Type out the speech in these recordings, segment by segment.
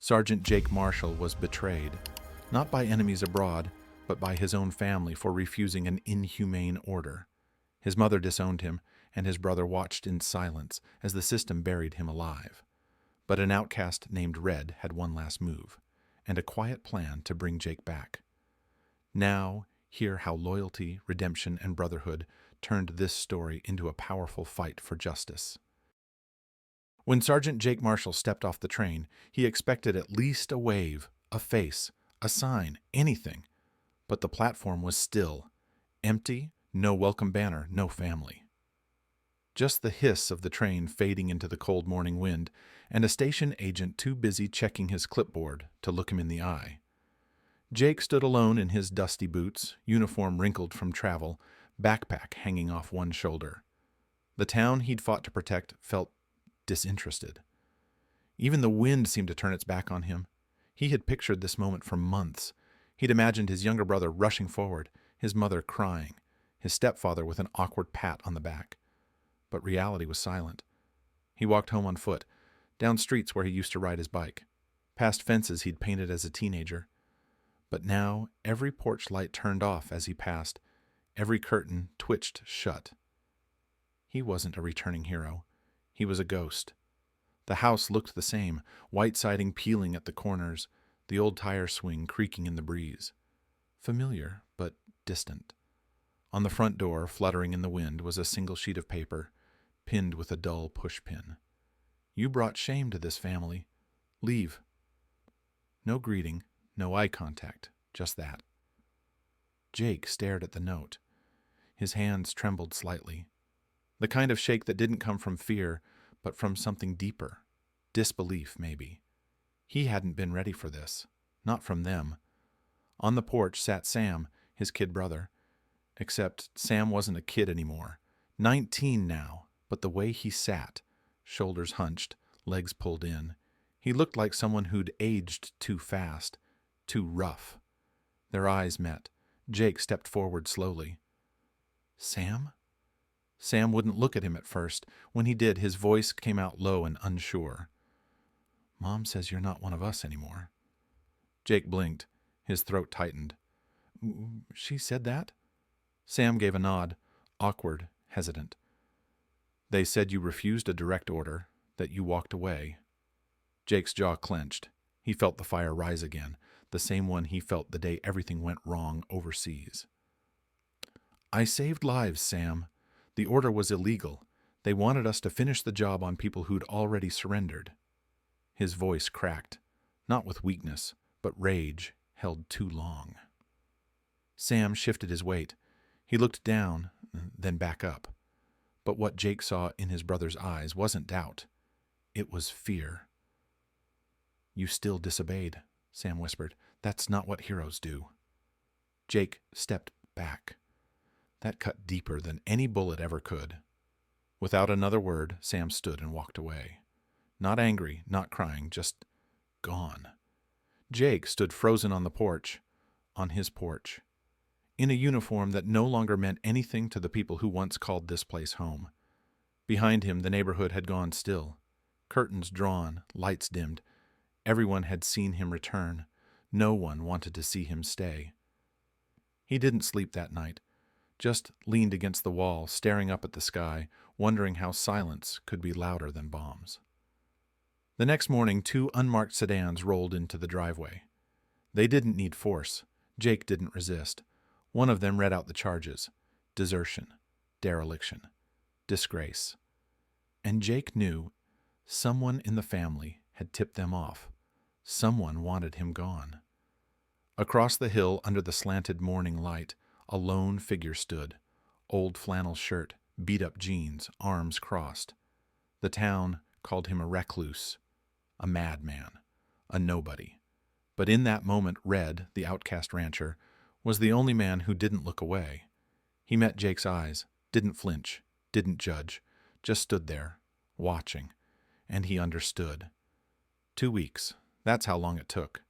Sergeant Jake Marshall was betrayed, not by enemies abroad, but by his own family for refusing an inhumane order. His mother disowned him, and his brother watched in silence as the system buried him alive. But an outcast named Red had one last move, and a quiet plan to bring Jake back. Now, hear how loyalty, redemption, and brotherhood turned this story into a powerful fight for justice. When Sergeant Jake Marshall stepped off the train, he expected at least a wave, a face, a sign, anything. But the platform was still, empty, no welcome banner, no family. Just the hiss of the train fading into the cold morning wind, and a station agent too busy checking his clipboard to look him in the eye. Jake stood alone in his dusty boots, uniform wrinkled from travel, backpack hanging off one shoulder. The town he'd fought to protect felt disinterested. Even the wind seemed to turn its back on him. He had pictured this moment for months. He'd imagined his younger brother rushing forward, his mother crying, his stepfather with an awkward pat on the back. But reality was silent. He walked home on foot, down streets where he used to ride his bike, past fences he'd painted as a teenager. But now every porch light turned off as he passed, every curtain twitched shut. He wasn't a returning hero. He was a ghost. The house looked the same, white siding peeling at the corners, the old tire swing creaking in the breeze. Familiar, but distant. On the front door, fluttering in the wind, was a single sheet of paper, pinned with a dull pushpin. You brought shame to this family. Leave. No greeting, no eye contact, just that. Jake stared at the note. His hands trembled slightly. The kind of shake that didn't come from fear, but from something deeper. Disbelief, maybe. He hadn't been ready for this. Not from them. On the porch sat Sam, his kid brother. Except Sam wasn't a kid anymore. 19 now, but the way he sat, shoulders hunched, legs pulled in, he looked like someone who'd aged too fast, too rough. Their eyes met. Jake stepped forward slowly. Sam? Sam wouldn't look at him at first. When he did, his voice came out low and unsure. Mom says you're not one of us anymore. Jake blinked. His throat tightened. She said that? Sam gave a nod, awkward, hesitant. They said you refused a direct order, that you walked away. Jake's jaw clenched. He felt the fire rise again, the same one he felt the day everything went wrong overseas. I saved lives, Sam. The order was illegal. They wanted us to finish the job on people who'd already surrendered. His voice cracked, not with weakness, but rage held too long. Sam shifted his weight. He looked down, then back up. But what Jake saw in his brother's eyes wasn't doubt. It was fear. You still disobeyed, Sam whispered. That's not what heroes do. Jake stepped back. That cut deeper than any bullet ever could. Without another word, Sam stood and walked away. Not angry, not crying, just gone. Jake stood frozen on the porch, on his porch, in a uniform that no longer meant anything to the people who once called this place home. Behind him, the neighborhood had gone still. Curtains drawn, lights dimmed. Everyone had seen him return. No one wanted to see him stay. He didn't sleep that night, just leaned against the wall, staring up at the sky, wondering how silence could be louder than bombs. The next morning, 2 unmarked sedans rolled into the driveway. They didn't need force. Jake didn't resist. One of them read out the charges: desertion, dereliction, disgrace. And Jake knew someone in the family had tipped them off. Someone wanted him gone. Across the hill, under the slanted morning light, a lone figure stood, old flannel shirt, beat-up jeans, arms crossed. The town called him a recluse, a madman, a nobody. But in that moment, Red, the outcast rancher, was the only man who didn't look away. He met Jake's eyes, didn't flinch, didn't judge, just stood there, watching, and he understood. 2 weeks, that's how long it took.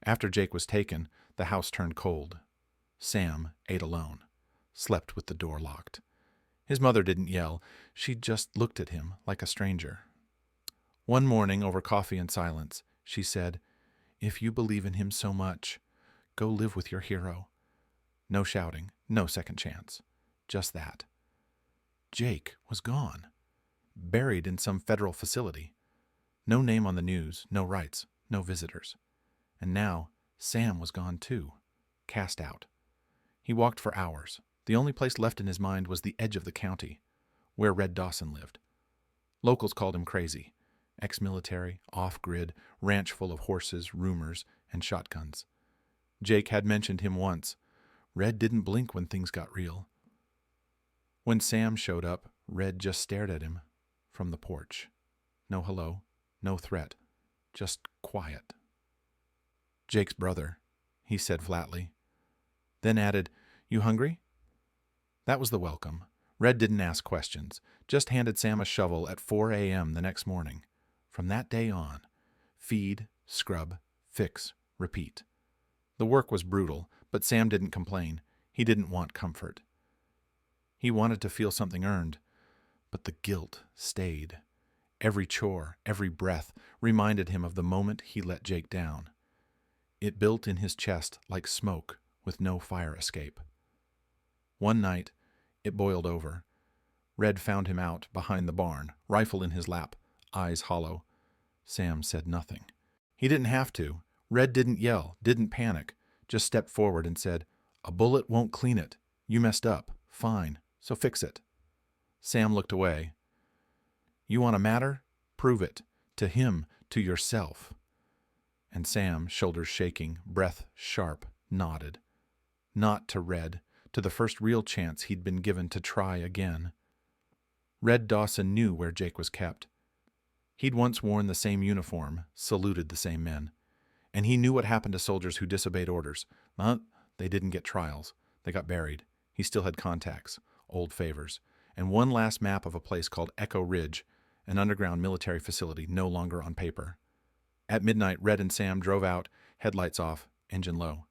After Jake was taken, the house turned cold. Sam ate alone, slept with the door locked. His mother didn't yell. She just looked at him like a stranger. One morning, over coffee and silence, she said. "If you believe in him so much, go live with your hero." No shouting, no second chance. Just that. Jake was gone. Buried in some federal facility. No name on the news, no rights, no visitors. And now, Sam was gone too. Cast out. He walked for hours. The only place left in his mind was the edge of the county, where Red Dawson lived. Locals called him crazy. Ex-military, off-grid, ranch full of horses, rumors, and shotguns. Jake had mentioned him once. Red didn't blink when things got real. When Sam showed up, Red just stared at him from the porch. No hello, no threat, just quiet. "Jake's brother," he said flatly. Then added, "You hungry?" That was the welcome. Red didn't ask questions, just handed Sam a shovel at 4 a.m. the next morning. From that day on, feed, scrub, fix, repeat. The work was brutal, but Sam didn't complain. He didn't want comfort. He wanted to feel something earned, but the guilt stayed. Every chore, every breath reminded him of the moment he let Jake down. It built in his chest like smoke with no fire escape. One night, it boiled over. Red found him out behind the barn, rifle in his lap, eyes hollow. Sam said nothing. He didn't have to. Red didn't yell, didn't panic, just stepped forward and said, "A bullet won't clean it. You messed up. Fine, so fix it." Sam looked away. "You want to matter? Prove it. To him, to yourself." And Sam, shoulders shaking, breath sharp, nodded. Not to Red, to the first real chance he'd been given to try again. Red Dawson knew where Jake was kept. He'd once worn the same uniform, saluted the same men. And he knew what happened to soldiers who disobeyed orders. But they didn't get trials. They got buried. He still had contacts, old favors, and one last map of a place called Echo Ridge, an underground military facility no longer on paper. At midnight, Red and Sam drove out, headlights off, engine low.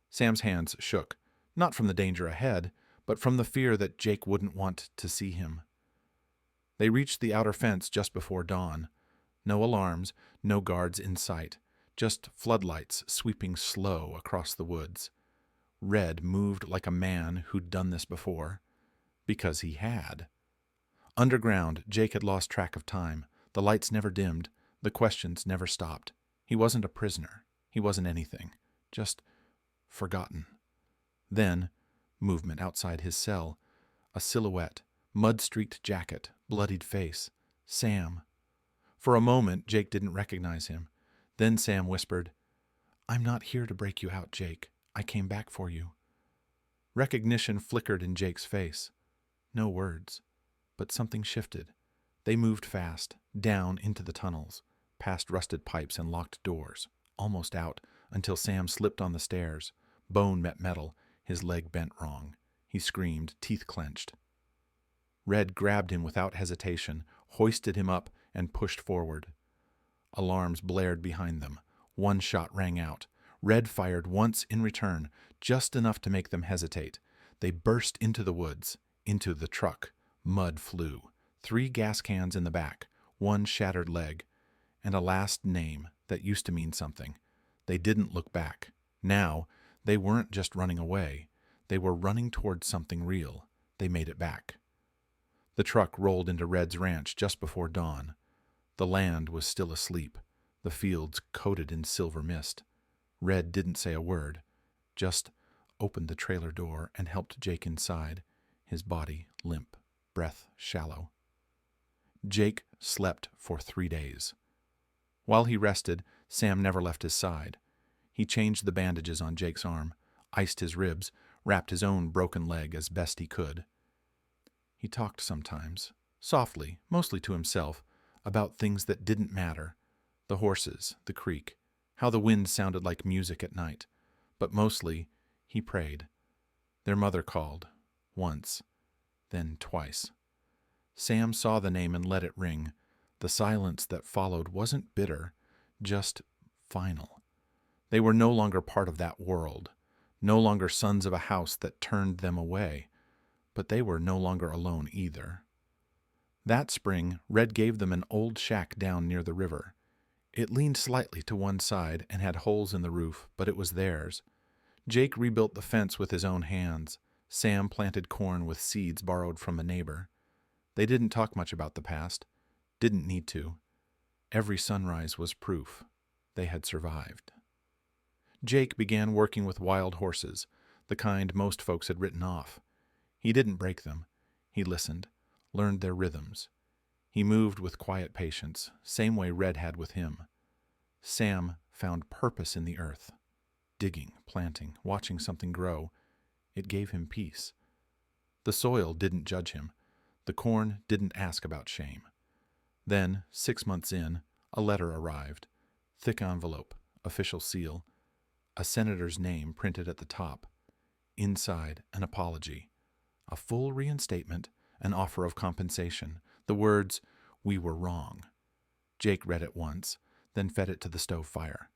Sam's hands shook, not from the danger ahead, but from the fear that Jake wouldn't want to see him. They reached the outer fence just before dawn. No alarms, no guards in sight, just floodlights sweeping slow across the woods. Red moved like a man who'd done this before, because he had. Underground, Jake had lost track of time. The lights never dimmed, the questions never stopped. He wasn't a prisoner. He wasn't anything. Just forgotten. Then, movement outside his cell. A silhouette, mud-streaked jacket, bloodied face. Sam. For a moment, Jake didn't recognize him. Then Sam whispered, "I'm not here to break you out, Jake. I came back for you." Recognition flickered in Jake's face. No words, but something shifted. They moved fast, down into the tunnels, past rusted pipes and locked doors, almost out, until Sam slipped on the stairs. Bone met metal, his leg bent wrong. He screamed, teeth clenched. Red grabbed him without hesitation, hoisted him up, and pushed forward. Alarms blared behind them. One shot rang out. Red fired once in return, just enough to make them hesitate. They burst into the woods, into the truck. Mud flew. 3 gas cans in the back, 1 shattered leg, and a last name that used to mean something. They didn't look back. Now, they weren't just running away. They were running towards something real. They made it back. The truck rolled into Red's ranch just before dawn. The land was still asleep, the fields coated in silver mist. Red didn't say a word, just opened the trailer door and helped Jake inside, his body limp, breath shallow. Jake slept for 3 days. While he rested, Sam never left his side. He changed the bandages on Jake's arm, iced his ribs, wrapped his own broken leg as best he could. He talked sometimes, softly, mostly to himself, about things that didn't matter, the horses, the creek, how the wind sounded like music at night. But mostly, he prayed. Their mother called, once, then twice. Sam saw the name and let it ring. The silence that followed wasn't bitter, just final. They were no longer part of that world, no longer sons of a house that turned them away, but they were no longer alone either. That spring, Red gave them an old shack down near the river. It leaned slightly to one side and had holes in the roof, but it was theirs. Jake rebuilt the fence with his own hands. Sam planted corn with seeds borrowed from a neighbor. They didn't talk much about the past. Didn't need to. Every sunrise was proof. They had survived. Jake began working with wild horses, the kind most folks had written off. He didn't break them. He listened, learned their rhythms. He moved with quiet patience, same way Red had with him. Sam found purpose in the earth. Digging, planting, watching something grow. It gave him peace. The soil didn't judge him. The corn didn't ask about shame. Then, 6 months in, a letter arrived. Thick envelope, official seal, a senator's name printed at the top. Inside, an apology, a full reinstatement, an offer of compensation. The words, "We were wrong." Jake read it once, then fed it to the stove fire.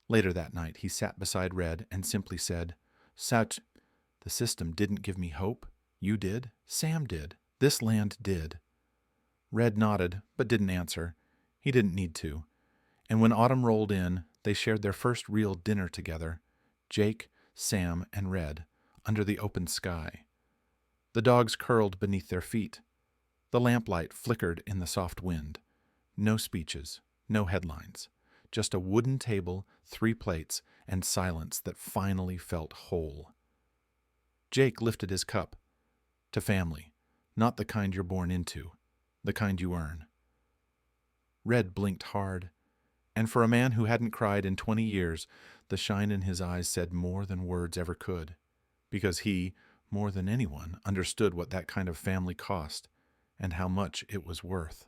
Later that night, he sat beside Red and simply said, "Such, the system didn't give me hope. You did. Sam did. This land did." Red nodded, but didn't answer. He didn't need to. And when autumn rolled in, they shared their first real dinner together, Jake, Sam, and Red, under the open sky. The dogs curled beneath their feet. The lamplight flickered in the soft wind. No speeches, no headlines. Just a wooden table, 3 plates, and silence that finally felt whole. Jake lifted his cup. To family, not the kind you're born into, the kind you earn. Red blinked hard, and for a man who hadn't cried in 20 years, the shine in his eyes said more than words ever could, because he, more than anyone, understood what that kind of family cost and how much it was worth.